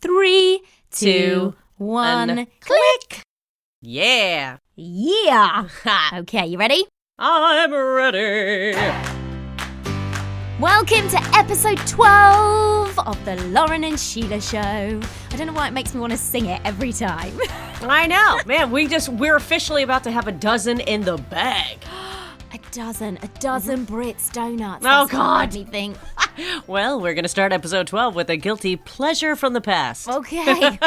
3, 2, 1, click! Yeah. Yeah! Okay, you ready? I'm ready. Welcome to episode 12 of the Lauren and Sheila Show. I don't know why it makes me want to sing it every time. I know. Man, we're officially about to have a dozen in the bag. A dozen Brits donuts. Oh, That's God. what made me think. Well, we're going to start episode 12 with a guilty pleasure from the past. Okay.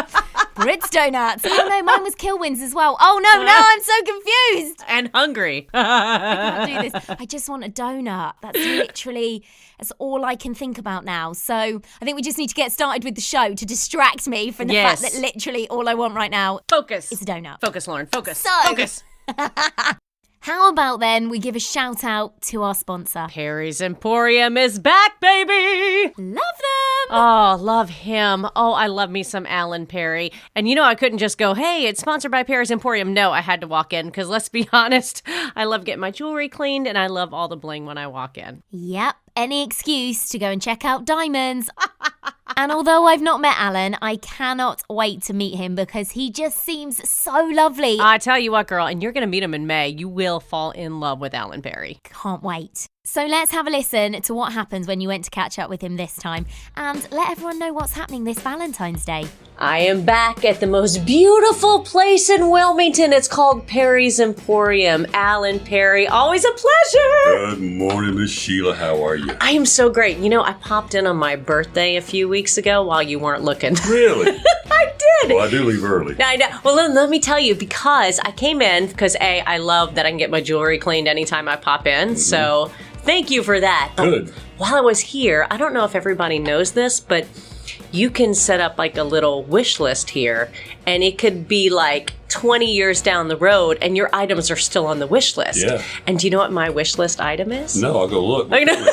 Brits donuts. Oh no, mine was Kilwins as well. Oh no, now I'm so confused. And hungry. I can't do this. I just want a donut. That's all I can think about now. So I think we just need to get started with the show to distract me from the fact that literally all I want right now Focus. is a donut. Focus, Lauren. Focus. So- Focus. How about then we give a shout out to our sponsor? Perry's Emporium is back, baby. Love them. Oh, love him. Oh, I love me some Alan Perry. And you know, I couldn't just go, hey, it's sponsored by Perry's Emporium. No, I had to walk in because let's be honest, I love getting my jewelry cleaned and I love all the bling when I walk in. Yep, any excuse to go and check out diamonds. And although I've not met Alan, I cannot wait to meet him because he just seems so lovely. I tell you what, girl, and you're going to meet him in May. You will fall in love with Alan Perry. Can't wait. So let's have a listen to what happens when you went to catch up with him this time and let everyone know what's happening this Valentine's Day. I am back at the most beautiful place in Wilmington. It's called Perry's Emporium. Alan Perry, always a pleasure. Good morning, Miss Sheila. How are you? I am so great. You know, I popped in on my birthday a few weeks ago while you weren't looking. Really? I did. Well, I do leave early. I know. Well, let me tell you, because I came in because, A, I love that I can get my jewelry cleaned anytime I pop in. So thank you for that. Good. While I was here, I don't know if everybody knows this, but you can set up like a little wish list here, and it could be like 20 years down the road, and your items are still on the wish list. Yeah. And do you know what my wish list item is? No, I'll go look. I know.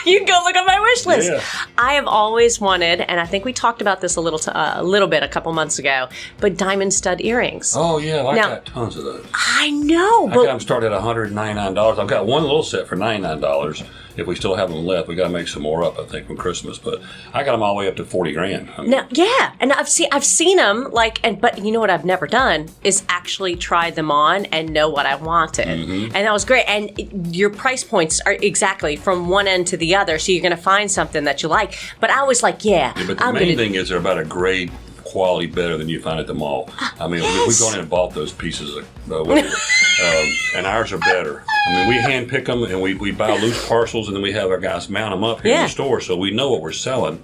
You can go look at my wish list. Yeah. I have always wanted, and I think we talked about this a little bit a couple months ago, but diamond stud earrings. Oh, yeah. I Now- got tons of those. I know, I got but them started at $199. I've got one little set for $99. If we still have them left, we got to make some more up, I think, from Christmas. But I got them all the way up to $40,000. I mean, now, yeah, and I've seen them but you know what I've never done is actually try them on and know what I wanted, and that was great. And your price points are exactly from one end to the other, so you're going to find something that you like. But I was like, but the main thing is they're about a grade quality better than you find at the mall. I mean, we've gone in and bought those pieces of and ours are better. I mean, we hand pick them and we buy loose parcels, and then we have our guys mount them up here in the store, so we know what we're selling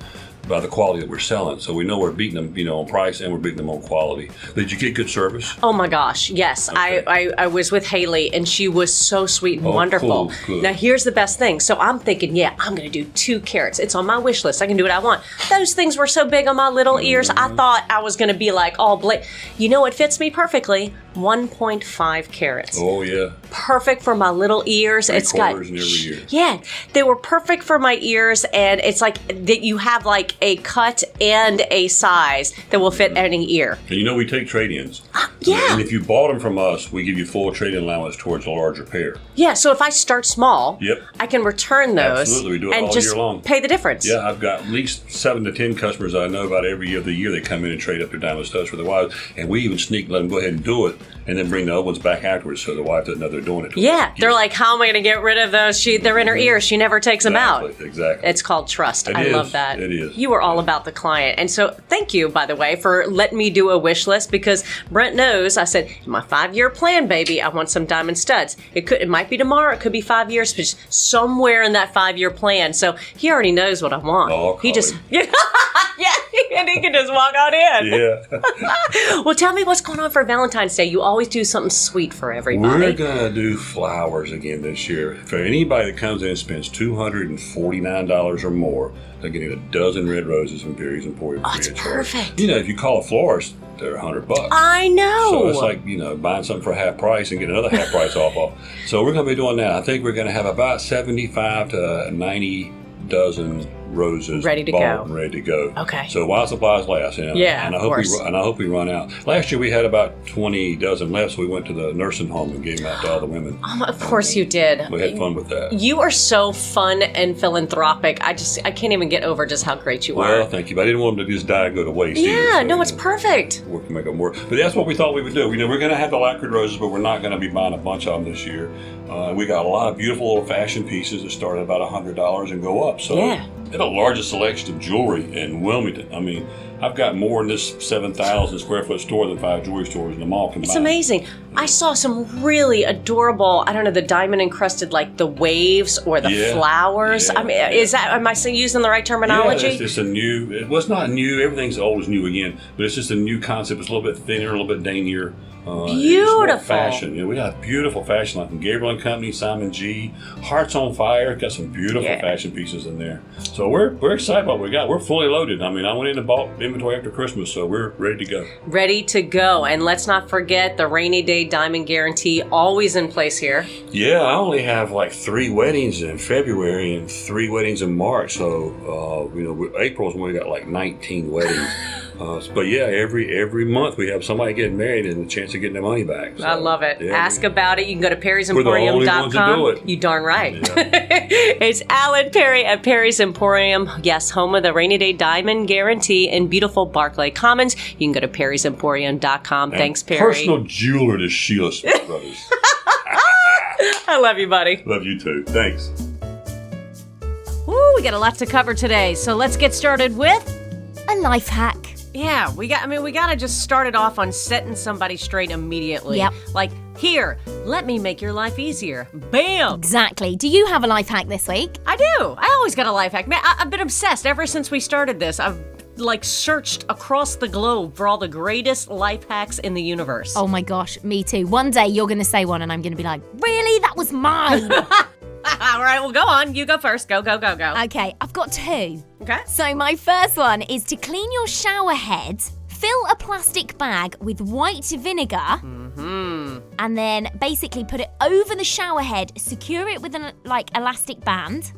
by the quality that we're selling. So we know we're beating them, on price, and we're beating them on quality. Did you get good service? Oh my gosh, yes. Okay. I was with Haley, and she was so sweet and wonderful. Cool. Now here's the best thing. So I'm thinking, I'm going to do 2 carats. It's on my wish list. I can do what I want. Those things were so big on my little ears. I thought I was going to be like all You know what fits me perfectly? 1.5 carats. Oh, yeah. Perfect for my little ears. Three quarters in every ear. Yeah, they were perfect for my ears, and it's like that you have like a cut and a size that will fit any ear. And we take trade-ins. Yeah. And if you bought them from us, we give you full trade-in allowance towards a larger pair. Yeah, so if I start small, Yep. I can return those. Absolutely, we do it and all just year long. pay the difference. Yeah, I've got at least 7 to 10 customers I know about every other year. They come in and trade up their diamond studs for their wives, and we even let them go ahead and do it, and then bring the other ones back afterwards so the wife doesn't know they're doing it. Yeah, they're like, how am I going to get rid of those? They're in her ear. She never takes them out. Exactly. It's called trust. It I is. love that. It is. You are all about the client. And so thank you, by the way, for letting me do a wish list, because Brent knows I said, my 5-year plan, baby, I want some diamond studs. It might be tomorrow. It could be 5 years, but somewhere in that 5-year plan. So he already knows what I want. Oh, he just, yeah, and he can just walk on in. Yeah. Well, tell me what's going on for Valentine's Day. You always do something sweet for everybody. We're going to do flowers again this year. For anybody that comes in and spends $249 or more, they're getting a dozen red roses from Perry's Emporium. Oh, it's perfect. If you call a florist, they're $100. I know. So it's like, buying something for half price and getting another half price off. So we're going to be doing that. I think we're going to have about 75 to 90 dozen roses ready to bought go. and ready to go. Okay. So while supplies last, Yeah, and I of hope course. and I hope we run out. Last year we had about 20 dozen left, so we went to the nursing home and gave them out to all the women. Of course you did. We had fun with that. You are so fun and philanthropic. I can't even get over just how great you are. Well, thank you. But I didn't want them to just die and go to waste. Yeah, either, no, it's perfect. We can make them work. But that's what we thought we would do. We're going to have the lacquered roses, but we're not going to be buying a bunch of them this year. We got a lot of beautiful old-fashioned pieces that start at about $100 and go up. So Yeah. the largest selection of jewelry in Wilmington. I mean, I've got more in this 7,000 square foot store than 5 jewelry stores in the mall combined. It's amazing. I saw some really adorable, I don't know, the diamond encrusted, like the waves or the flowers. Yeah, I mean, am I using the right terminology? Yeah, it's just a new, it was not new, everything's always new again, but it's just a new concept. It's a little bit thinner, a little bit daintier. Beautiful. It's more fashion. We got beautiful fashion like from Gabriel and Company, Simon G, Hearts on Fire. Got some beautiful fashion pieces in there. So we're excited about what we got. We're fully loaded. I mean, I went in and bought inventory after Christmas, so we're ready to go. Ready to go. And let's not forget the rainy day diamond guarantee, always in place here. Yeah, I only have like 3 weddings in February and 3 weddings in March. So, April's when we got like 19 weddings. But yeah, every month we have somebody getting married and a chance of getting their money back. So, I love it. yeah, Ask about it. You can go to We're the only ones that do perrysemporium.com. it. You darn right. Yeah. It's Alan Perry at Perry's Emporium. Yes, home of the rainy day diamond guarantee in beautiful Barclay Commons. You can go to perrysemporium.com. Thanks, Perry. Personal jeweler to Sheila Smith Brothers. I love you, buddy. Love you too. Thanks. Ooh, we got a lot to cover today. So let's get started with A life hack. Yeah, we got to just start it off on setting somebody straight immediately. Yep. Like, here, let me make your life easier. Bam! Exactly. Do you have a life hack this week? I do. I always got a life hack. Man, I've been obsessed ever since we started this. I've searched across the globe for all the greatest life hacks in the universe. Oh my gosh, me too. One day you're going to say one and I'm going to be like, really? That was mine. All right, well, go on. You go first. Go. Okay, I've got 2. Okay. So my first one is to clean your shower head. Fill a plastic bag with white vinegar. And then basically put it over the shower head, secure it with an elastic band,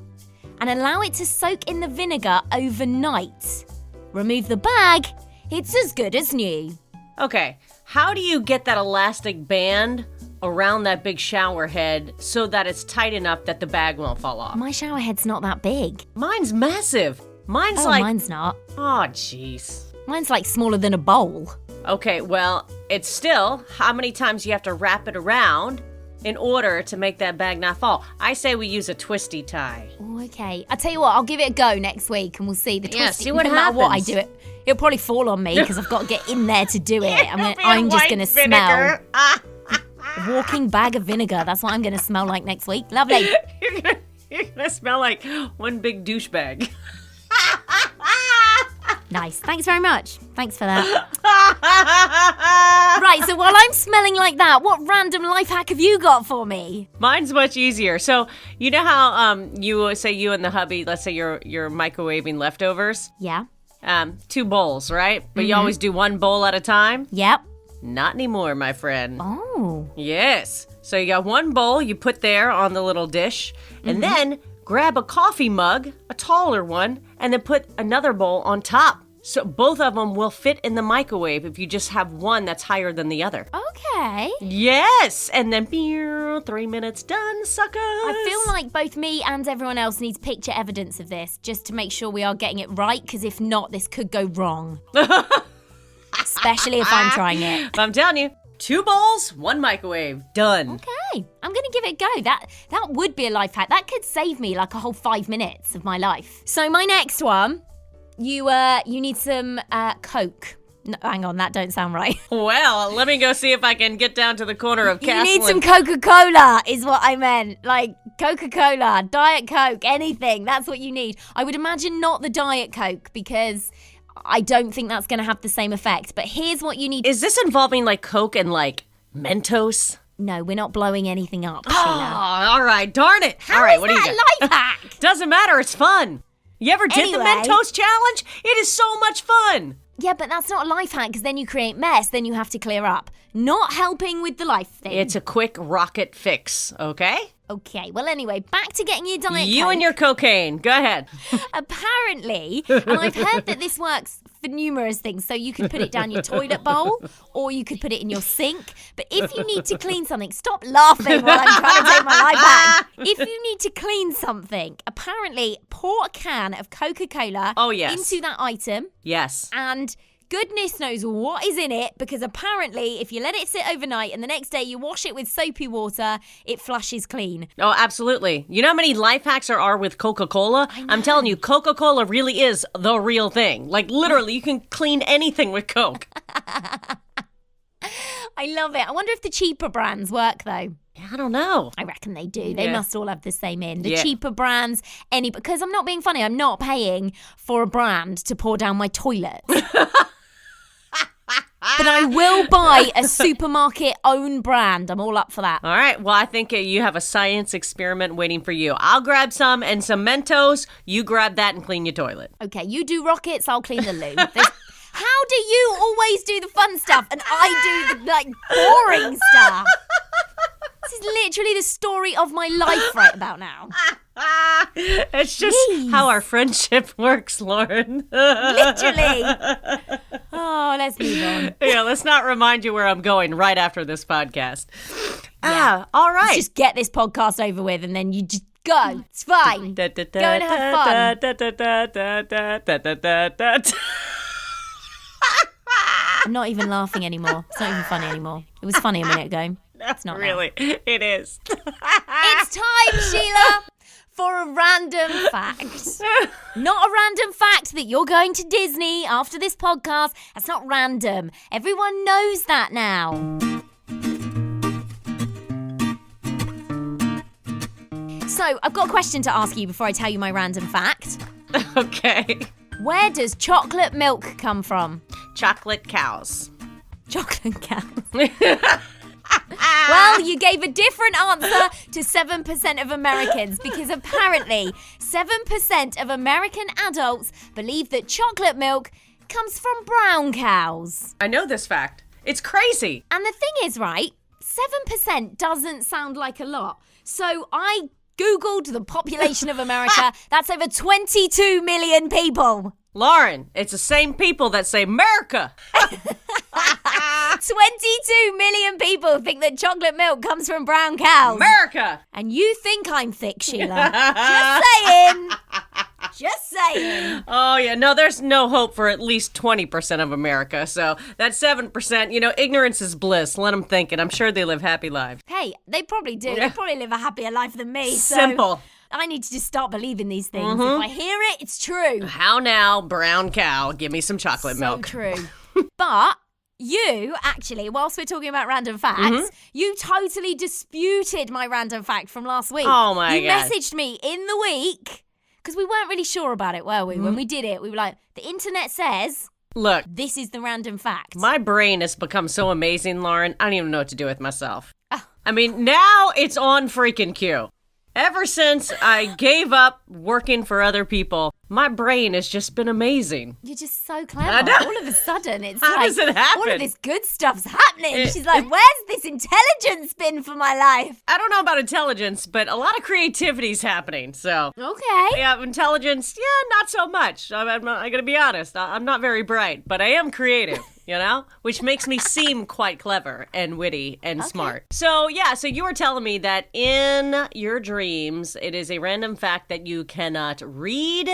and allow it to soak in the vinegar overnight. Remove the bag, it's as good as new. Okay, how do you get that elastic band around that big shower head so that it's tight enough that the bag won't fall off? My shower head's not that big. Mine's massive. Mine's Mine's not. Oh, jeez. Mine's smaller than a bowl. Okay, well, it's still how many times you have to wrap it around in order to make that bag not fall. I say we use a twisty tie. Oh, okay. I'll tell you what, I'll give it a go next week and we'll see the Yeah, twist. see what no matter what I happens. do it. It'll probably fall on me because I've got to get in there to do it. I'm just going to smell a walking bag of vinegar. That's what I'm going to smell like next week. Lovely. You're gonna smell like one big douchebag. Nice. Thanks very much. Thanks for that. Right, so while I'm smelling like that, what random life hack have you got for me? Mine's much easier. So you know how you say you and the hubby, let's say you're microwaving leftovers, Yeah. 2 bowls, right? But you always do 1 bowl at a time. Yep. Not anymore, my friend. Oh. Yes. So you got 1 bowl you put there on the little dish, and then grab a coffee mug, a taller one, and then put another bowl on top. So both of them will fit in the microwave if you just have one that's higher than the other. Okay. Yes. And then 3 minutes done, suckers. I feel like both me and everyone else needs picture evidence of this just to make sure we are getting it right, because if not, this could go wrong. Especially if I'm trying it. I'm telling you, 2 bowls, 1 microwave. Done. Okay, I'm going to give it a go. That would be a life hack. That could save me a whole 5 minutes of my life. So my next one, you need some Coke. No, hang on, that don't sound right. Well, let me go see if I can get down to the corner of Castle. You need some Coca-Cola is what I meant. Coca-Cola, Diet Coke, anything. That's what you need. I would imagine not the Diet Coke because I don't think that's going to have the same effect. But here's what you need. Is this involving Coke and Mentos? No, we're not blowing anything up, Oh, Sheila. all right, darn it. How all right, is what do you that got? a life hack? Doesn't matter, it's fun. You ever did the Anyway. Mentos challenge? It is so much fun. Yeah, but that's not a life hack because then you create mess, then you have to clear up. Not helping with the life thing. It's a quick rocket fix, okay? Okay, well, anyway, back to getting your Diet You Coke. and your cocaine. Go ahead. Apparently, and I've heard that this works for numerous things. So you could put it down your toilet bowl or you could put it in your sink. But if you need to clean something, stop laughing while I'm trying to take my life back. If you need to clean something, apparently pour a can of Coca-Cola into that item. Yes. And goodness knows what is in it, because apparently if you let it sit overnight and the next day you wash it with soapy water, it flushes clean. Oh, absolutely. You know how many life hacks there are with Coca-Cola? I'm telling you, Coca-Cola really is the real thing. Like, literally, you can clean anything with Coke. I love it. I wonder if the cheaper brands work, though. Yeah, I don't know. I reckon they do. They must all have the same in. The Yeah. cheaper brands, because I'm not being funny, I'm not paying for a brand to pour down my toilet. But I will buy a supermarket own brand. I'm all up for that. All right. Well, I think you have a science experiment waiting for you. I'll grab some and some Mentos. You grab that and clean your toilet. Okay, you do rockets, I'll clean the loo. How do you always do the fun stuff and I do the boring stuff? This is literally the story of my life right about now. It's just how our friendship works, Lauren. Literally. Oh, let's move on. Yeah, let's not remind you where I'm going right after this podcast. Yeah. All right. Let's just get this podcast over with and then you just go. It's fine. Go and have fun. I'm not even laughing anymore. It's not even funny anymore. It was funny a minute ago. It's not really. Now. It is. It's time, Sheila, for a random fact. Not a random fact that you're going to Disney after this podcast. That's not random. Everyone knows that now. So, I've got a question to ask you before I tell you my random fact. Okay. Where does chocolate milk come from? Chocolate cows. Chocolate cows. Well, you gave a different answer to 7% of Americans, because apparently 7% of American adults believe that chocolate milk comes from brown cows. I know this fact. It's crazy. And the thing is, right, 7% doesn't sound like a lot. So I Googled the population of America. That's over 22 million people. Lauren, it's the same people that say America. 22 million people think that chocolate milk comes from brown cows. America. And you think I'm thick, Sheila. Just saying. Just saying. Oh, yeah. No, there's no hope for at least 20% of America. So that 7%, ignorance is bliss. Let them think it. I'm sure they live happy lives. Hey, they probably do. They probably live a happier life than me. Simple. So I need to just start believing these things. If I hear it, it's true. How now, brown cow? Give me some chocolate milk. So true. But you, actually, whilst we're talking about random facts, you totally disputed my random fact from last week. Oh, my You God. messaged me in the week, because we weren't really sure about it, were we? When we did it, we were like, the internet says, Look, this is the random fact. my brain has become so amazing, Lauren. I don't even know what to do with myself. I mean, now it's on freaking cue. Ever since I gave up working for other people, my brain has just been amazing. You're just so clever. I know. All of a sudden, it's How like, does it happen? all of this good stuff's happening. She's like, where's this intelligence been for my life? I don't know about intelligence, but a lot of creativity's happening, so. Okay. Yeah, intelligence, not so much. I'm going to be honest. I'm not very bright, but I am creative. Which makes me seem quite clever and witty and smart. So you were telling me that in your dreams, it is a random fact that you cannot read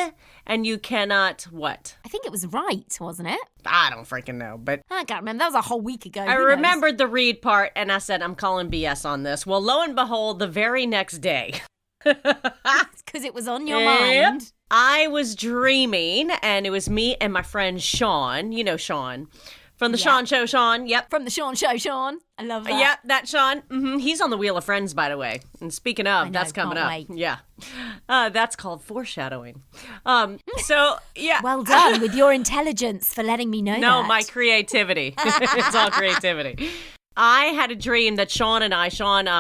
and you cannot what? I think it was right, wasn't it? I don't freaking know, but I can't remember. That was a whole week ago. I remembered the read part and I said, I'm calling BS on this. Well, lo and behold, the very next day. Because it was on your mind. I was dreaming and it was me and my friend Sean. You know Sean. From the Sean Show, Sean. Yep. From the Sean Show, Sean. I love that. Yep, that Sean. He's on the Wheel of Friends, by the way. And speaking of, that's coming up. Wait. Yeah. That's called foreshadowing. So, yeah. Well done with your intelligence for letting me know that. No, my creativity. It's all creativity. I had a dream that Sean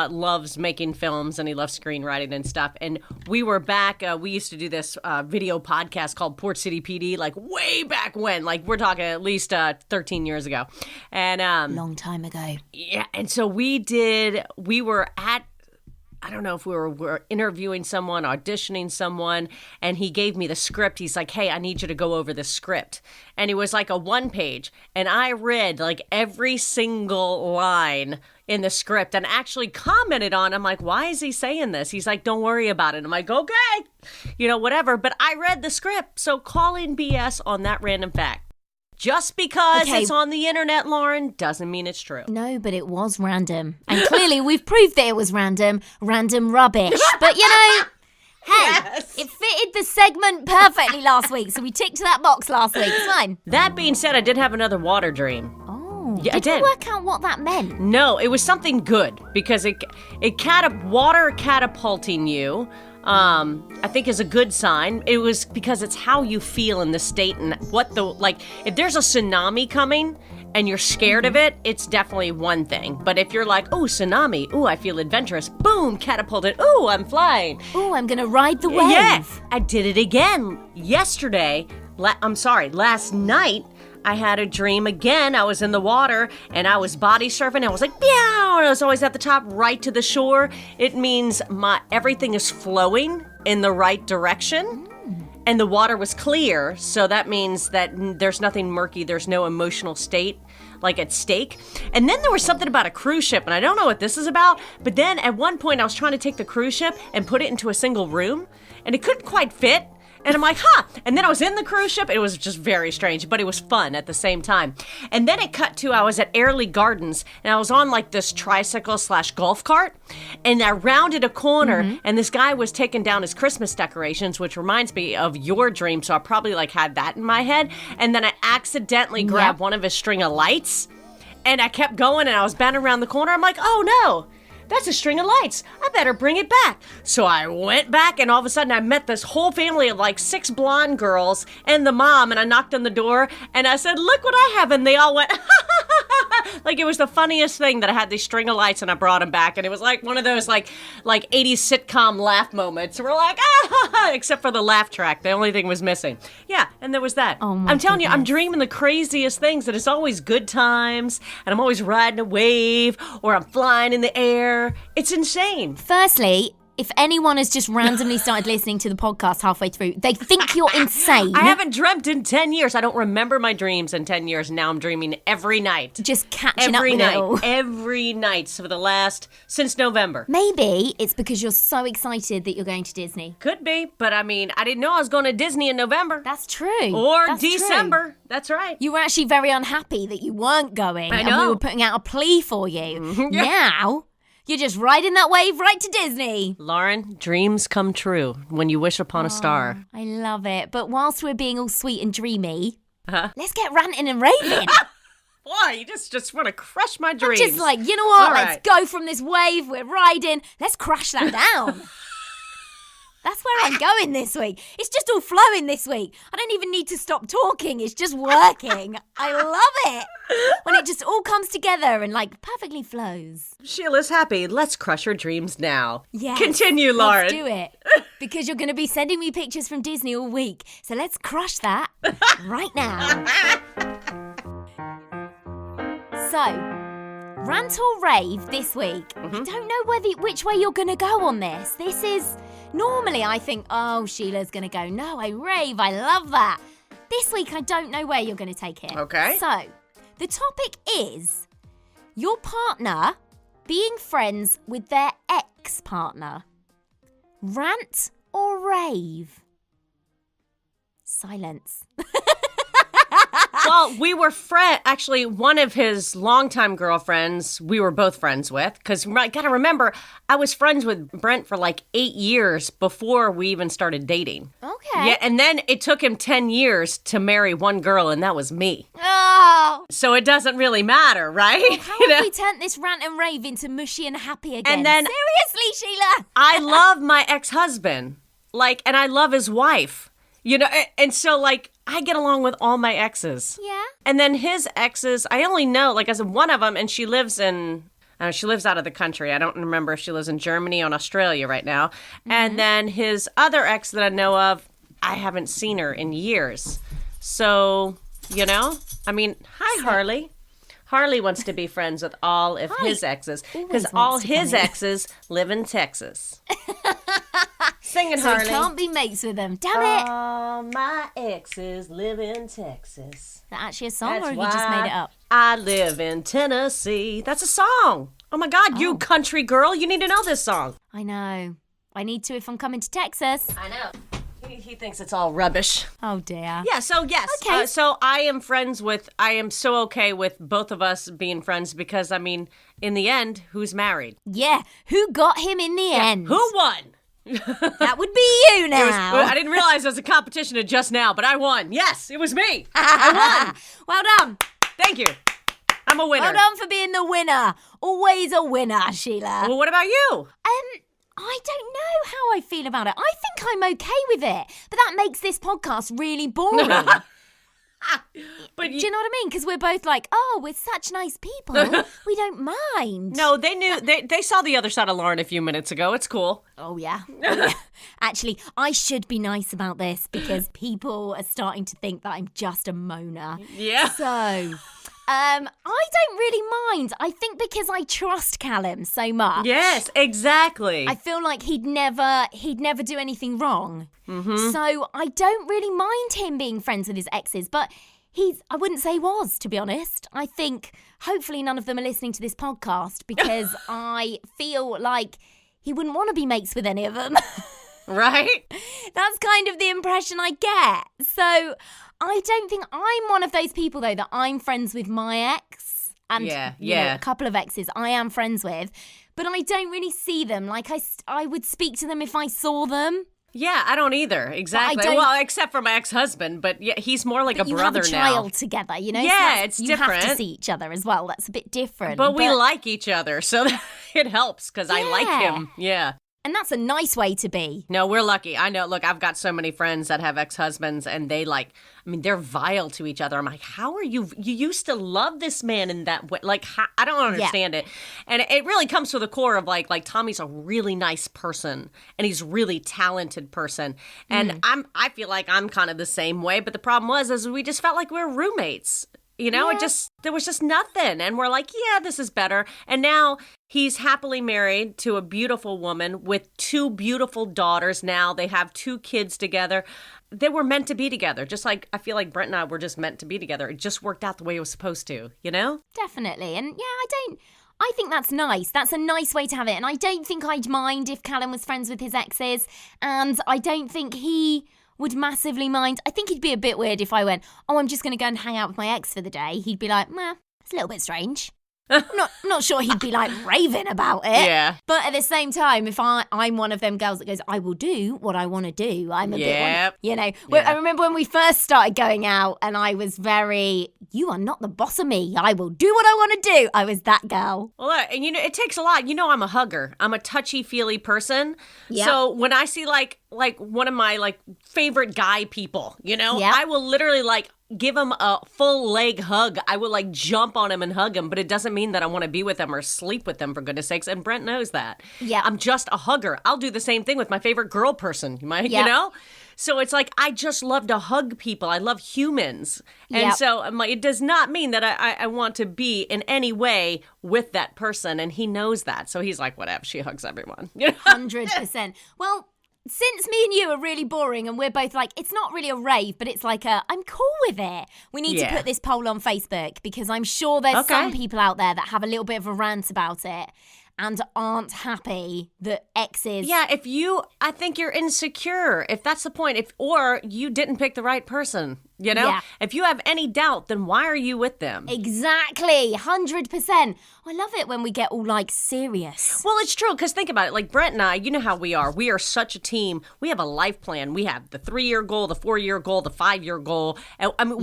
loves making films and he loves screenwriting and stuff. And we were back, we used to do this video podcast called Port City PD, like way back when, like we're talking at least 13 years ago. And long time ago. yeah, and so we were at I don't know if we were interviewing someone, auditioning someone, and he gave me the script. He's like, hey, I need you to go over the script. And it was like a 1-page. And I read like every single line in the script and actually commented on it. I'm like, why is he saying this? He's like, don't worry about it. I'm like, okay, whatever. But I read the script. So calling BS on that random fact. Just because it's on the internet, Lauren, doesn't mean it's true. No, but it was random. And clearly we've proved that it was random rubbish. But hey, it fitted the segment perfectly last week, so we ticked that box last week. It's fine. That being said, I did have another water dream. Oh, yeah, did you work out what that meant? No, it was something good because water catapulting you. I think is a good sign. It was because it's how you feel in the state and if there's a tsunami coming and you're scared of it, it's definitely one thing. But if you're like, oh, tsunami, oh, I feel adventurous, boom, catapulted, oh, I'm flying. Oh, I'm gonna ride the wave. Yeah, I did it again yesterday. Last night. I had a dream again. I was in the water and I was body surfing. I was like, meow, and I was always at the top right to the shore. It means everything is flowing in the right direction. And the water was clear, so that means that there's nothing murky. There's no emotional state like at stake. And then there was something about a cruise ship, and I don't know what this is about, but then at one point I was trying to take the cruise ship and put it into a single room, and it couldn't quite fit. And I'm like, And then I was in the cruise ship. It was just very strange, but it was fun at the same time. And then it cut to, I was at Airlie Gardens, and I was on like this tricycle/golf cart, and I rounded a corner, and this guy was taking down his Christmas decorations, which reminds me of your dream, so I probably had that in my head. And then I accidentally grabbed one of his string of lights, and I kept going, and I was bending around the corner. I'm like, oh no. That's a string of lights. I better bring it back. So I went back, and all of a sudden I met this whole family of 6 blonde girls and the mom, and I knocked on the door, and I said, look what I have, and they all went, it was the funniest thing that I had these string of lights, and I brought them back, and it was one of those 80s sitcom laugh moments. We're like, except for the laugh track. The only thing was missing. Yeah, and there was that. Oh my I'm telling you, I'm goodness. dreaming the craziest things, and it's always good times, and I'm always riding a wave, or I'm flying in the air. It's insane. Firstly, if anyone has just randomly started listening to the podcast halfway through, they think you're insane. I haven't dreamt in 10 years. I don't remember my dreams in 10 years. Now I'm dreaming every night. Just catching up with it all. Every night since November. Maybe it's because you're so excited that you're going to Disney. Could be, but I didn't know I was going to Disney in November. That's true. Or That's December. True. That's right. You were actually very unhappy that you weren't going. I know. And we were putting out a plea for you. Now, you're just riding that wave right to Disney. Lauren, dreams come true when you wish upon a star. I love it. But whilst we're being all sweet and dreamy, let's get ranting and raving. Boy, you just want to crush my dreams. I'm just you know what? All right. Let's go from this wave. We're riding. Let's crash that down. That's where I'm going this week. It's just all flowing this week. I don't even need to stop talking. It's just working. I love it. When it just all comes together and perfectly flows. Sheila's happy. Let's crush her dreams now. Yes. Continue, Lauren. Let's do it. Because you're going to be sending me pictures from Disney all week. So let's crush that right now. So, rant or rave this week. I don't know which way you're going to go on this. This is... Normally I think, oh, Sheila's going to go, no, I rave, I love that. This week I don't know where you're going to take it. Okay. So, the topic is your partner being friends with their ex-partner. Rant or rave? Silence. Well, we were actually, one of his longtime girlfriends, we were both friends with. Because, gotta remember, I was friends with Brent for 8 years before we even started dating. Okay. Yeah, and then it took him 10 years to marry one girl, and that was me. Oh. So it doesn't really matter, right? Well, how have we turned this rant and rave into mushy and happy again? And then, seriously, Sheila? I love my ex-husband. And I love his wife. And so, I get along with all my exes. Yeah. And then his exes, I only know, I said, one of them, and she lives she lives out of the country. I don't remember if she lives in Germany or Australia right now. And then his other ex that I know of, I haven't seen her in years. So, hi, Harley. Harley wants to be friends with all of his exes because all his exes live in Texas. Sing it, So Harley. he can't be mates with them. Damn it! All my exes live in Texas. Is that actually a song, That's or you just made it up? I live in Tennessee. That's a song. Oh my God, you country girl. You need to know this song. I know. I need to if I'm coming to Texas. I know. He thinks it's all rubbish. Oh, dear. Yeah, so yes. Okay. So I am so okay with both of us being friends because, I mean, in the end, who's married? Yeah. Who got him in the end? Who won? That would be you now. I didn't realize there was a competition of just now, but I won. Yes, it was me. I won. Well done. Thank you. I'm a winner. Well done for being the winner. Always a winner, Sheila. Well, what about you? I don't know how I feel about it. I think I'm okay with it, but that makes this podcast really boring. But Do you know what I mean? Because we're both like, oh, we're such nice people. We don't mind. No, they knew. They saw the other side of Lauren a few minutes ago. It's cool. Oh, yeah. Oh, yeah. Actually, I should be nice about this because people are starting to think that I'm just a moaner. Yeah. So, I don't really mind. I think because I trust Callum so much. Yes, exactly. I feel like he'd never do anything wrong. Mm-hmm. So I don't really mind him being friends with his exes, but I wouldn't say he was, to be honest. I think hopefully none of them are listening to this podcast because I feel like he wouldn't want to be mates with any of them. Right? That's kind of the impression I get. So I don't think I'm one of those people, though, that I'm friends with my ex. And you know, a couple of exes I am friends with. But I don't really see them. Like, I would speak to them if I saw them. Yeah, I don't either. Exactly. Well, except for my ex-husband, but yeah, he's more like a brother now. You have a child together, you know? Yeah, so it's you different. You have to see each other as well. That's a bit different. But we like each other, so it helps because I like Yeah. him. Yeah. And that's a nice way to be. No, we're lucky. I know. Look, I've got so many friends that have ex-husbands and they're vile to each other. I'm like, how are you used to love this man in that way? Like, I don't understand it. And it really comes to the core of like Tommy's a really nice person and he's a really talented person. And I feel like I'm kind of the same way. But the problem is we just felt like we were roommates. You know, there was just nothing. And we're like, yeah, this is better. And now he's happily married to a beautiful woman with 2 beautiful daughters now. They have 2 kids together. They were meant to be together. Just like I feel like Brent and I were just meant to be together. It just worked out the way it was supposed to, you know? Definitely. And yeah, I think that's nice. That's a nice way to have it. And I don't think I'd mind if Callum was friends with his exes. And I don't think he would massively mind. I think he'd be a bit weird if I went, oh, I'm just going to go and hang out with my ex for the day. He'd be like, meh, it's a little bit strange. I'm not sure he'd be like raving about it. Yeah. But at the same time, if I'm one of them girls that goes, I will do what I want to do. I'm a bit one, you know. I remember when we first started going out and I was very, you are not the boss of me. I will do what I want to do. I was that girl. Well, and you know, it takes a lot. You know, I'm a hugger. I'm a touchy-feely person. Yep. So when I see like one of my favorite guy people, you know, I will literally give him a full leg hug. I will jump on him and hug him, but it doesn't mean that I want to be with him or sleep with him, for goodness sakes. And Brent knows that. Yeah. I'm just a hugger. I'll do the same thing with my favorite girl person, you know? So it's I just love to hug people. I love humans. And so it does not mean that I want to be in any way with that person. And he knows that. So he's like, whatever, she hugs everyone. 100%. Well, since me and you are really boring and we're both it's not really a rave, but it's I'm cool with it. We need to put this poll on Facebook because I'm sure there's some people out there that have a little bit of a rant about it and aren't happy that exes. Yeah, I think you're insecure. If that's the point, or you didn't pick the right person. You know? Yeah. If you have any doubt, then why are you with them? Exactly. 100%. I love it when we get all serious. Well, it's true, because think about it. Brent and I, you know how we are. We are such a team. We have a life plan. We have the 3-year goal, the 4-year goal, the 5-year goal. And I mean,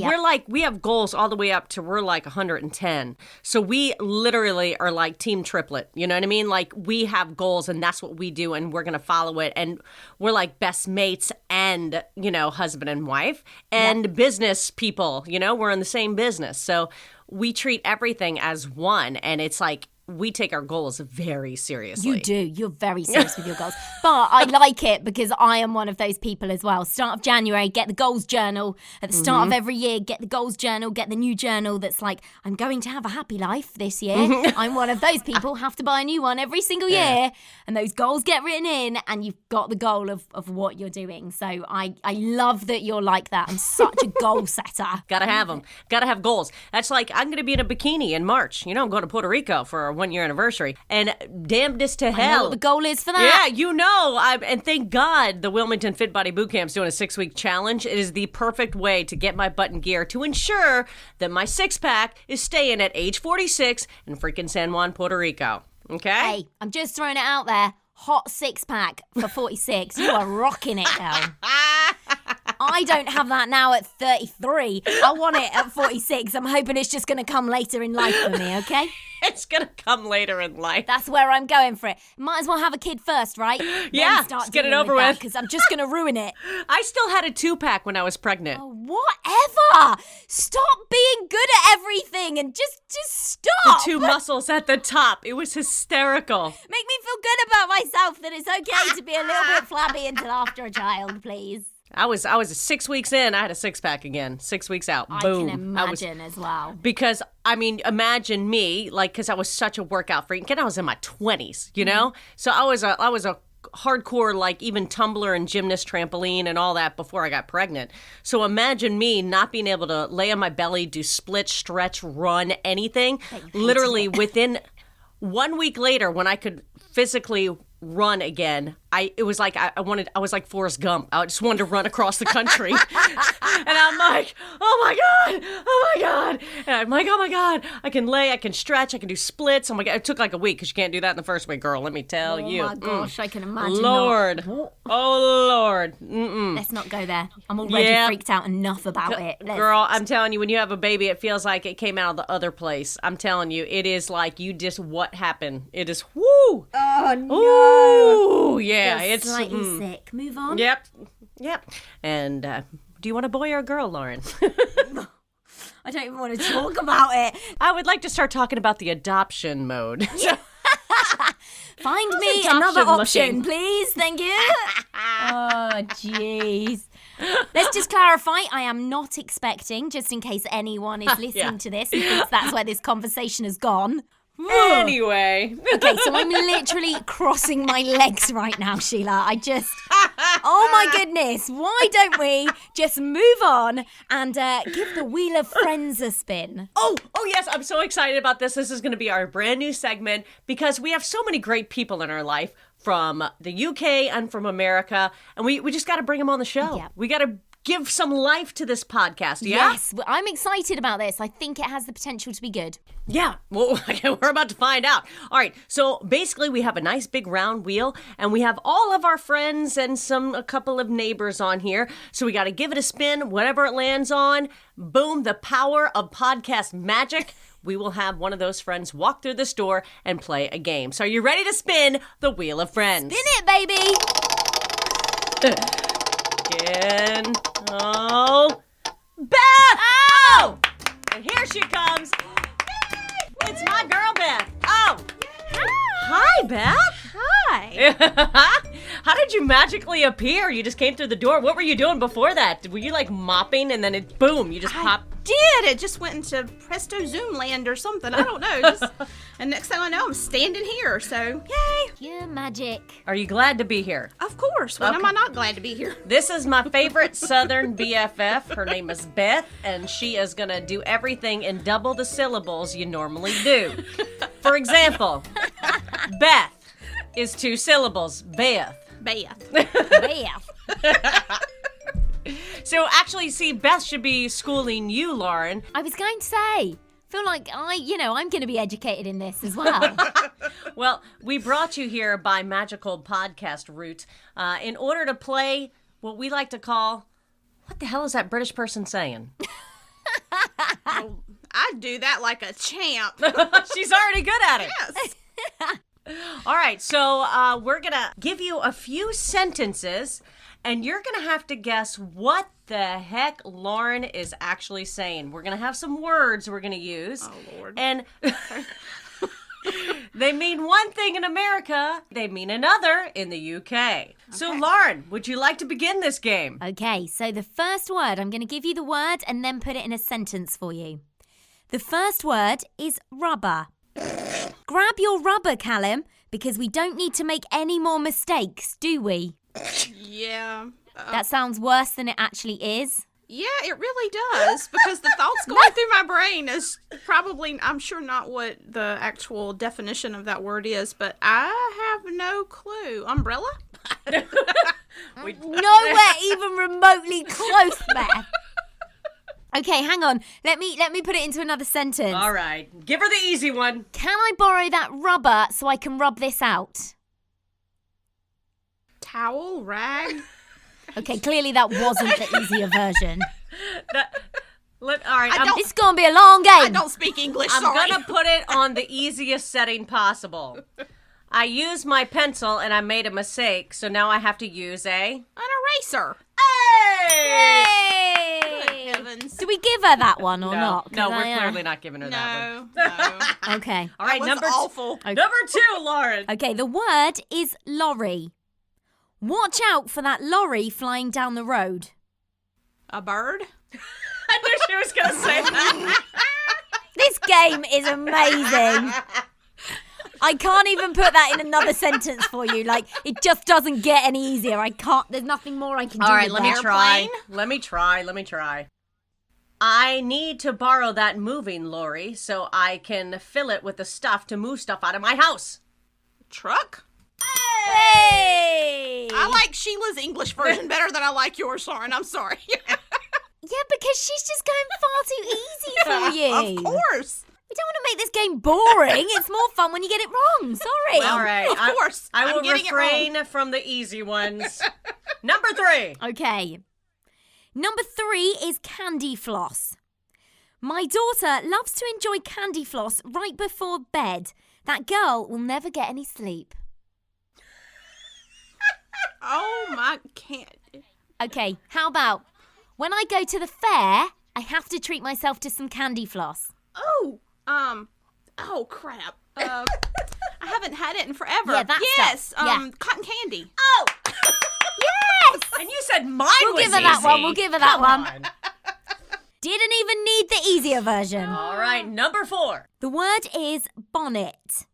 we have goals all the way up to we're 110. So we literally are team triplet. You know what I mean? We have goals and that's what we do and we're going to follow it. And we're best mates and, husband and wife and business people, we're in the same business. So we treat everything as one. And it's we take our goals very seriously. You do. You're very serious with your goals. But I like it because I am one of those people as well. Start of January, get the goals journal. At the start of every year, get the goals journal, get the new journal that's like, I'm going to have a happy life this year. I'm one of those people, have to buy a new one every single year. And those goals get written in and you've got the goal of what you're doing. So I love that you're like that. I'm such a goal setter. Gotta have them. Gotta have goals. That's like, I'm going to be in a bikini in March. You know, I'm going to Puerto Rico for our 1-year anniversary. And damnedest to hell. I know what the goal is for that. Yeah, you know. And thank God the Wilmington Fit Body Bootcamp's doing a 6-week challenge. It is the perfect way to get my butt in gear to ensure that my six-pack is staying at age 46 in freaking San Juan, Puerto Rico. Okay? Hey, I'm just throwing it out there. Hot 6-pack for 46. You are rocking it, girl. I don't have that now at 33. I want it at 46. I'm hoping it's just going to come later in life for me, okay? It's going to come later in life. That's where I'm going for it. Might as well have a kid first, right? Yeah, then start let's get it dealing over with. Because I'm just going to ruin it. I still had a 2-pack when I was pregnant. Oh, whatever. Stop being good at everything and just stop. The 2 muscles at the top. It was hysterical. Make me feel good about myself that it's okay to be a little bit flabby until after a child, please. I was 6 weeks in, I had a 6-pack again. 6 weeks out. I Boom. can imagine as well. Because, I mean, imagine me, like, because I was such a workout freak. And I was in my 20s, you know? So I was a hardcore, like, even tumbler and gymnast trampoline and all that before I got pregnant. So imagine me not being able to lay on my belly, do split, stretch, run, anything. Literally within 1 week later, when I could physically run again, I was like Forrest Gump. I just wanted to run across the country. And I'm like, oh my God. And I'm like, oh my God, I can lay, I can stretch, I can do splits. Oh my God, it took like a week because you can't do that in the first week, girl, let me tell you. Oh my gosh, I can imagine. Lord. Oh Lord. Let's not go there. I'm already freaked out enough about it. Girl, I'm telling you, when you have a baby, it feels like it came out of the other place. I'm telling you, it is like you just, what happened? It is, whoo. Oh no. Ooh, yeah. It's slightly sick. Move on. Yep. And do you want a boy or a girl, Lauren? I don't even want to talk about it. I would like to start talking about the adoption mode. Find me another option, please. Thank you. Oh, jeez. Let's just clarify, I am not expecting, just in case anyone is listening to this and thinks that's where this conversation has gone. Anyway. Okay, so I'm literally crossing my legs right now, Sheila. Oh my goodness, why don't we just move on and give the Wheel of Friends a spin? Oh yes, I'm so excited about this. This is going to be our brand new segment because we have so many great people in our life from the UK and from America, and we just got to bring them on the show. Yeah. We got to give some life to this podcast, yeah? Yes, I'm excited about this. I think it has the potential to be good. Yeah, well, we're about to find out. All right, so basically we have a nice big round wheel, and we have all of our friends and a couple of neighbors on here. So we got to give it a spin, whatever it lands on. Boom, the power of podcast magic. We will have one of those friends walk through this door and play a game. So are you ready to spin the Wheel of Friends? Spin it, baby! Again. Oh, Beth! Oh! And here she comes. It's my girl, Beth. Oh. Hi, Beth. Hi. How did you magically appear? You just came through the door. What were you doing before that? Were you like mopping and then boom, you just popped? It just went into Presto Zoom land or something. I don't know. And next thing I know, I'm standing here. So, yay. You're magic. Are you glad to be here? Of course. When am I not glad to be here? This is my favorite Southern BFF. Her name is Beth, and she is going to do everything in double the syllables you normally do. For example, Beth is 2 syllables. Beth. Beth. So actually, see, Beth should be schooling you, Lauren. I was going to say, feel like I'm going to be educated in this as well. Well, we brought you here by magical podcast route in order to play what we like to call, what the hell is that British person saying? Oh, I do that like a champ. She's already good at it. Yes. All right, so we're going to give you a few sentences, and you're going to have to guess what the heck Lauren is actually saying. We're going to have some words we're going to use. Oh, Lord. And They mean one thing in America, they mean another in the UK. So, Lauren, would you like to begin this game? Okay, so the first word, I'm going to give you the word and then put it in a sentence for you. The first word is rubber. Grab your rubber, Callum, because we don't need to make any more mistakes, do we? Yeah. That sounds worse than it actually is. Yeah, it really does, because the thoughts going through my brain is probably, I'm sure, not what the actual definition of that word is, but I have no clue. Umbrella? Nowhere even remotely close, Beth. Okay, hang on. Let me put it into another sentence. All right, give her the easy one. Can I borrow that rubber so I can rub this out? Towel? Rag? Okay, clearly that wasn't the easier version. All right, It's going to be a long game. I don't speak English, I'm sorry. going to put it on the easiest setting possible. I used my pencil and I made a mistake, so now I have to use An eraser. Hey! Good heavens. Do we give her that one or No, not? 'Cause no, we're I, clearly not giving her that one. No. Okay. All right, That was awful. Number 2, Lauren. Okay, the word is lorry. Watch out for that lorry flying down the road. A bird? I knew she was going to say that. This game is amazing. I can't even put that in another sentence for you. Like, it just doesn't get any easier. I can't. There's nothing more I can do. All right, with let me that. try. Let me try. I need to borrow that moving lorry so I can fill it with the stuff to move stuff out of my house. Truck? Hey! I like Sheila's English version better than I like yours, Lauren. I'm sorry. Yeah, because she's just going far too easy for you. Of course. We don't want to make this game boring. It's more fun when you get it wrong. Sorry. All right. Of course. I I'm will getting it wrong. refrain from the easy ones. Number 3. Okay. Number 3 is candy floss. My daughter loves to enjoy candy floss right before bed. That girl will never get any sleep. Oh, my can't. Okay, how about when I go to the fair, I have to treat myself to some candy floss. Oh, oh, crap. I haven't had it in forever. Yeah, that yes, stuff. Yeah. cotton candy. Oh! Yes! And you said mine We'll was give her that easy. one. We'll give her that Come one. on. Didn't even need the easier version. All right, number 4. The word is bonnet.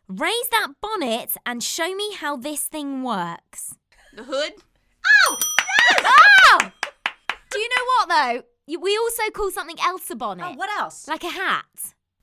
Raise that bonnet and show me how this thing works. The hood. Oh! Yes! Oh! Do you know what, though? We also call something else a bonnet. Oh, what else? Like a hat.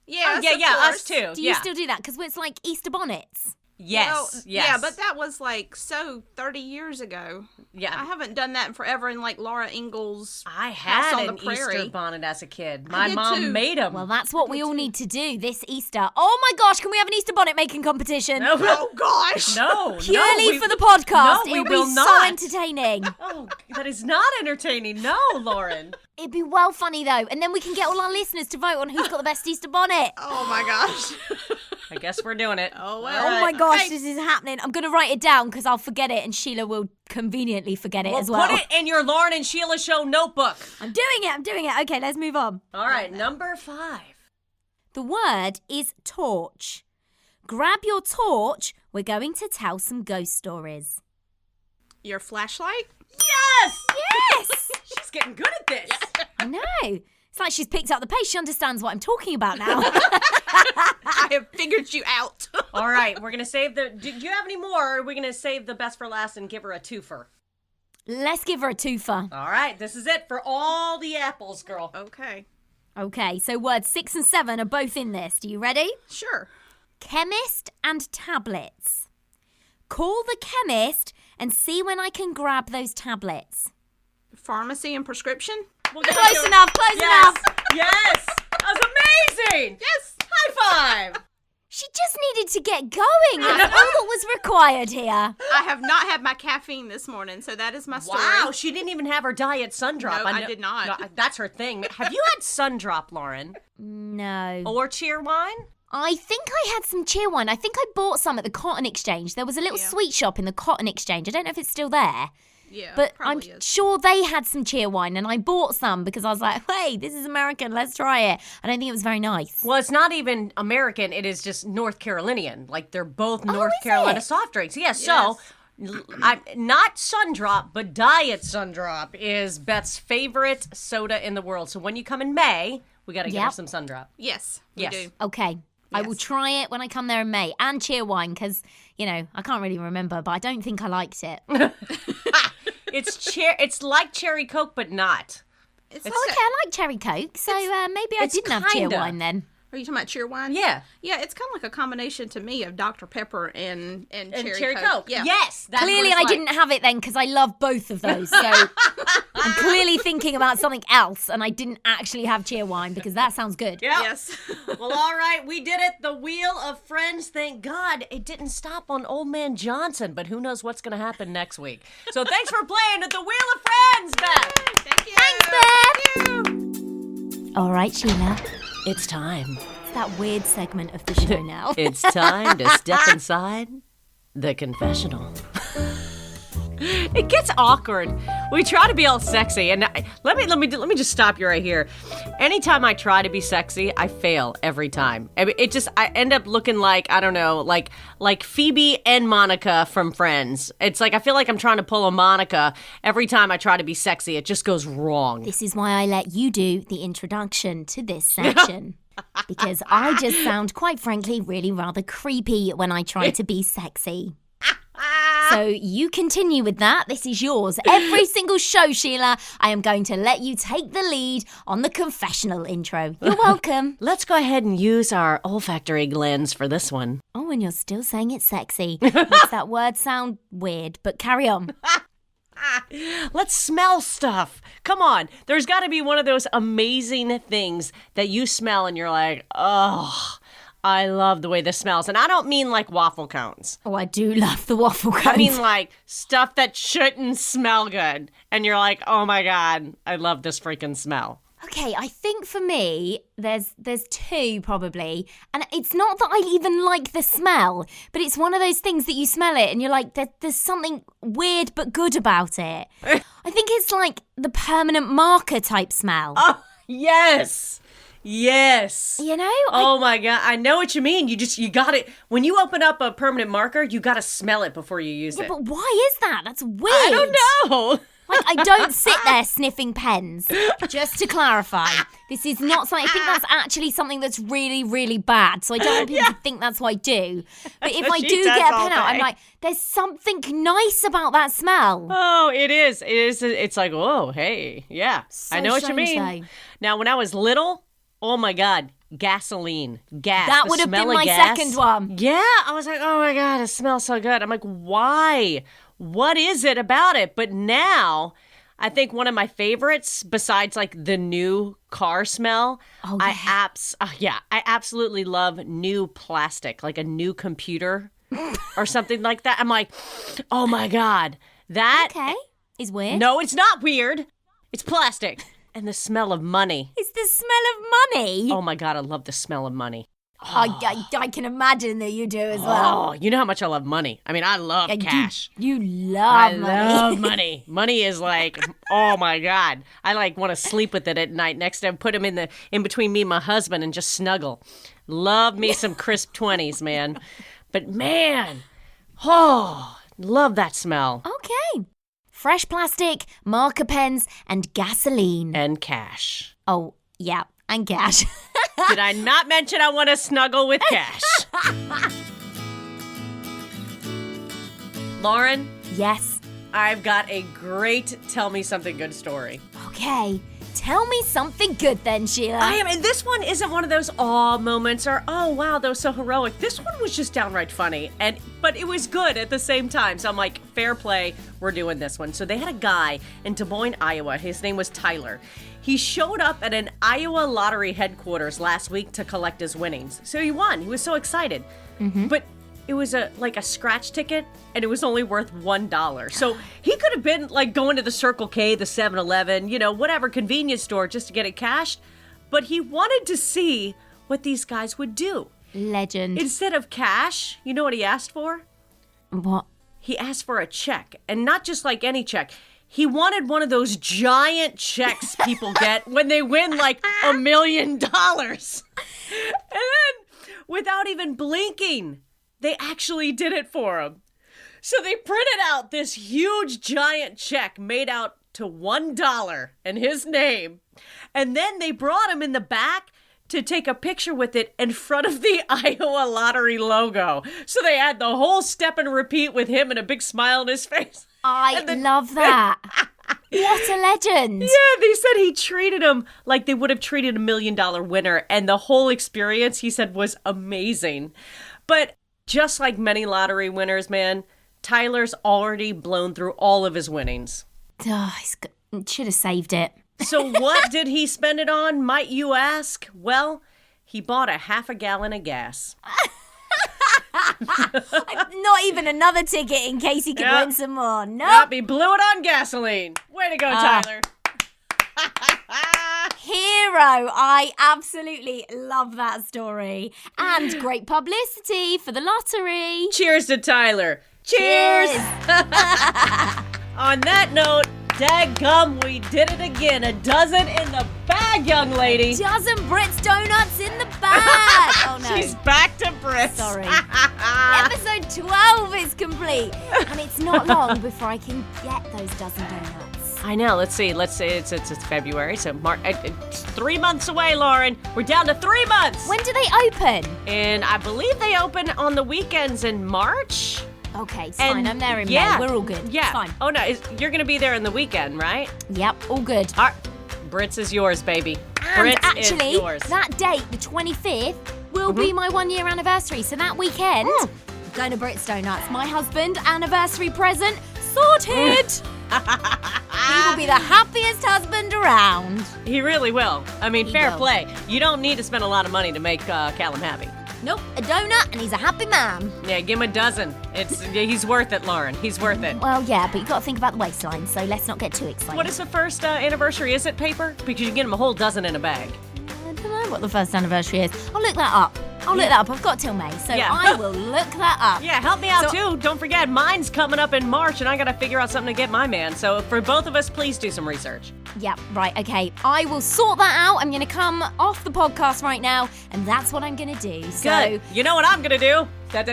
Yes, yeah, of yeah, course. us too. Do you still do that? Because it's like Easter bonnets. Yes, Well, yes. Yeah, but that was like 30 years ago. Yeah. I haven't done that in forever in like Laura Ingalls' I House had on an the Prairie. Easter bonnet as a kid. I My did mom too. made them. Well, that's what we all need to do this Easter. Oh my gosh, can we have an Easter bonnet making competition? No, Oh gosh. no, Purely no, for the podcast. No, we It would will be not. so entertaining. Oh, that is not entertaining. No, Lauren. It'd be well funny though. And then we can get all our listeners to vote on who's got the best Easter bonnet. Oh my gosh. I guess we're doing it. Oh, well. Oh my gosh, Hey. this is happening. I'm going to write it down because I'll forget it and Sheila will conveniently forget it as well. Put it in your Lauren and Sheila show notebook. I'm doing it. Okay, let's move on. All right, number 5. The word is torch. Grab your torch. We're going to tell some ghost stories. Your flashlight? Yes! Yes! She's getting good at this. I know. It's like she's picked up the pace. She understands what I'm talking about now. I have figured you out. All right, we're going to save the... Do you have any more, or are we going to save the best for last and give her a twofer? Let's give her a twofer. All right, this is it for all the apples, girl. Okay. Okay, so words 6 and 7 are both in this. Do you ready? Sure. Chemist and tablets. Call the chemist and see when I can grab those tablets. Pharmacy and prescription? We'll give it Close to her. enough, close Yes, enough. yes. That was amazing. Yes. High five. She just needed to get going. That's all that was required here. I have not had my caffeine this morning, so that is my story. Wow, she didn't even have her diet sun drop. No, I did not. No, that's her thing. Have you had sun drop, Lauren? No. Or cheer wine? I think I had some cheer wine. I think I bought some at the Cotton Exchange. There was a little Yeah. sweet shop in the Cotton Exchange. I don't know if it's still there. Yeah, But I'm probably is. sure they had some cheer wine, and I bought some because I was like, hey, this is American, let's try it. I don't think it was very nice. Well, it's not even American. It is just North Carolinian. Like, they're both North is Carolina it? soft drinks. Yeah, so... not Sundrop, but Diet Sundrop is Beth's favorite soda in the world. So when you come in May, we got to get her Yep. some Sundrop. Yes, we Yes. do. Okay. I will Yes. try it when I come there in May. And cheer wine, because, I can't really remember, but I don't think I liked it. It's like cherry Coke, but not. It's Okay, I like cherry Coke, so maybe I it's didn't have cheer kinda. wine then. Are you talking about cheer wine? Yeah. Yeah, it's kind of like a combination to me of Dr. Pepper and cherry Coke. Yeah. Yes. That's Clearly, what I it's didn't have it then because I love both of those. So I'm clearly thinking about something else, and I didn't actually have cheer wine because that sounds good. Yeah. Yes. Well, all right, we did it. The Wheel of Friends. Thank God it didn't stop on Old Man Johnson, but who knows what's going to happen next week. So thanks for playing at the Wheel of Friends, Beth. Thank you. Thanks, Beth. All right, Sheila. It's time. It's that weird segment of the show now. It's time to step inside the confessional. It ggets awkward. We try to be all sexy, and let me just stop you right here. Anytime I try to be sexy, I fail every time. I end up looking like, I don't know, like Phoebe and Monica from Friends. It's like I feel like I'm trying to pull a Monica every time I try to be sexy. It just goes wrong. This is why I let you do the introduction to this section. Because I just sound, quite frankly, really rather creepy when I try to be sexy. So you continue with that. This is yours. Every single show, Sheila, I am going to let you take the lead on the confessional intro. You're welcome. Let's go ahead and use our olfactory glands for this one. Oh, and you're still saying it's sexy. Makes that word sound weird, but carry on. Let's smell stuff. Come on. There's got to be one of those amazing things that you smell and you're like, oh, I love the way this smells. And I don't mean like waffle cones. Oh, I do love the waffle cones. I mean like stuff that shouldn't smell good. And you're like, oh my God, I love this freaking smell. Okay, I think for me, there's two probably. And it's not that I even like the smell, but it's one of those things that you smell it and you're like, there's something weird but good about it. I think it's like the permanent marker type smell. Oh, yes. Yes. You know? Oh my God. I know what you mean. You got it. When you open up a permanent marker, you got to smell it before you use it. But why is that? That's weird. I don't know. Like, I don't sit there sniffing pens. Just to clarify, this is not something. I think that's actually something that's really, really bad. So I don't want people to think that's what I do. But if I She do does get a all pen out, I'm day. like, there's something nice about that smell. Oh, it is. It is. It's like, oh, hey, yeah. I know what you strange, mean. though. Now, when I was little, oh my God, gasoline, gas. That the would have smell been of my gas. second one. Yeah, I was like, oh my God, it smells so good. I'm like, why? What is it about it? But now, I think one of my favorites, besides like the new car smell, Oh, I absolutely love new plastic, like a new computer or something like that. I'm like, oh my God, that. Okay, is weird. No, it's not weird. It's plastic. And the smell of money. It's the smell of money. Oh my God, I love the smell of money. I can imagine that you do as well. Oh, you know how much I love money. I mean, I love cash. You I love money. love money. Money is like, oh my God. I like want to sleep with it at night next to put him in between me and my husband and just snuggle. Love me some crisp 20s, man. But man, oh, love that smell. Okay. Fresh plastic, marker pens, and gasoline. And cash. Oh, yeah, and cash. Did I not mention I want to snuggle with cash? Lauren, Yes. I've got a great Tell Me Something Good story. Okay. Tell me something good then, Sheila. And this one isn't one of those awe moments or, oh, wow, that was so heroic. This one was just downright funny, but it was good at the same time. So I'm like, fair play, we're doing this one. So they had a guy in Des Moines, Iowa. His name was Tyler. He showed up at an Iowa lottery headquarters last week to collect his winnings. So he won. He was so excited. But it was a scratch ticket, and it was only worth $1. So he could have been like going to the Circle K, the 7-Eleven, whatever convenience store just to get it cashed. But he wanted to see what these guys would do. Legend. Instead of cash, you know what he asked for? What? he asked for a check, and not just like any check. He wanted one of those giant checks people get when they win like $1 million. And then, without even blinking, they actually did it for him. So they printed out this huge giant check made out to $1 and his name. And then they brought him in the back to take a picture with it in front of the Iowa Lottery logo. So they had the whole step and repeat with him and a big smile on his face. I love that. What a legend. Yeah, they said he treated him like they would have treated $1 million winner. And the whole experience, he said, was amazing. But just like many lottery winners, man, Tyler's already blown through all of his winnings. Oh, should have saved it. So what did he spend it on, might you ask? Well, he bought a half a gallon of gas. Not even another ticket in case he could win some more. Nope. Yep, he blew it on gasoline. Way to go, Tyler. Hero. I absolutely love that story. And great publicity for the lottery. Cheers to Tyler. Cheers. On that note, daggum, we did it again. A dozen in the bag, young lady. Dozen Brits donuts in the bag. Oh no. She's back to Brits. Sorry. Episode 12 is complete. And it's not long before I can get those dozen donuts. I know. Let's see. It's February, so it's 3 months away, Lauren. We're down to 3 months. When do they open? And I believe they open on the weekends in March. Okay, it's fine. I'm there in May. We're all good. Yeah. It's fine. Oh, no. You're going to be there in the weekend, right? Yep, all good. All right. Brits is yours, baby. And Brits actually, is yours. that date, the 25th, will be my 1 year anniversary. So that weekend, I'm going to Brits Donuts. My husband, anniversary present, sorted. He will be the happiest husband around. He really will. I mean, He fair will. play. You don't need to spend a lot of money to make Callum happy. Nope, a donut and he's a happy man. Yeah, give him a dozen. He's worth it, Lauren. He's worth it. Well, yeah, but you've got to think about the waistline, so let's not get too excited. What is the first anniversary? Is it paper? Because you can get him a whole dozen in a bag. I don't know what the first anniversary is. I'll look that up. I've got till May, so Yeah. I will look that up. Yeah, help me out too. Don't forget, mine's coming up in March, and I got to figure out something to get my man. So for both of us, please do some research. Yep, right, okay. I will sort that out. I'm going to come off the podcast right now, and that's what I'm going to do. So, Good. You know what I'm going to do? thank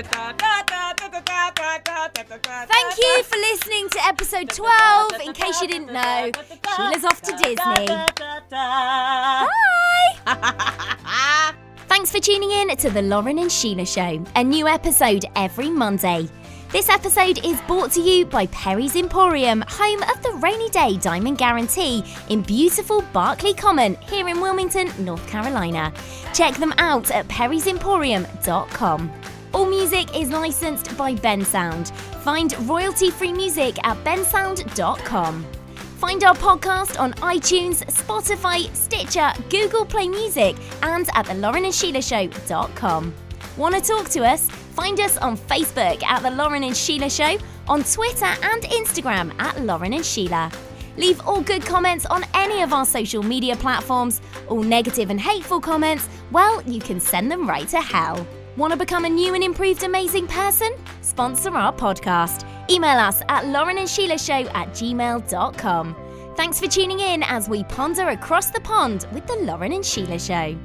you for listening to episode 12. In case you didn't know, Sheila's off to Disney. Bye! Thanks for tuning in to The Lauren and Sheila Show, a new episode every Monday. This episode is brought to you by Perry's Emporium, home of the Rainy Day Diamond Guarantee in beautiful Berkeley Common here in Wilmington, North Carolina. Check them out at perrysemporium.com. All music is licensed by Bensound. Find royalty-free music at bensound.com. Find our podcast on iTunes, Spotify, Stitcher, Google Play Music, and at thelaurenandsheilashOw.com. Want to talk to us? Find us on Facebook at The Lauren and Sheila Show, on Twitter and Instagram at Lauren and Sheila. Leave all good comments on any of our social media platforms. All negative and hateful comments, well, you can send them right to hell. Want to become a new and improved amazing person? Sponsor our podcast. Email us at laurenandsheilashow@gmail.com. Thanks for tuning in as we ponder across the pond with The Lauren and Sheila Show.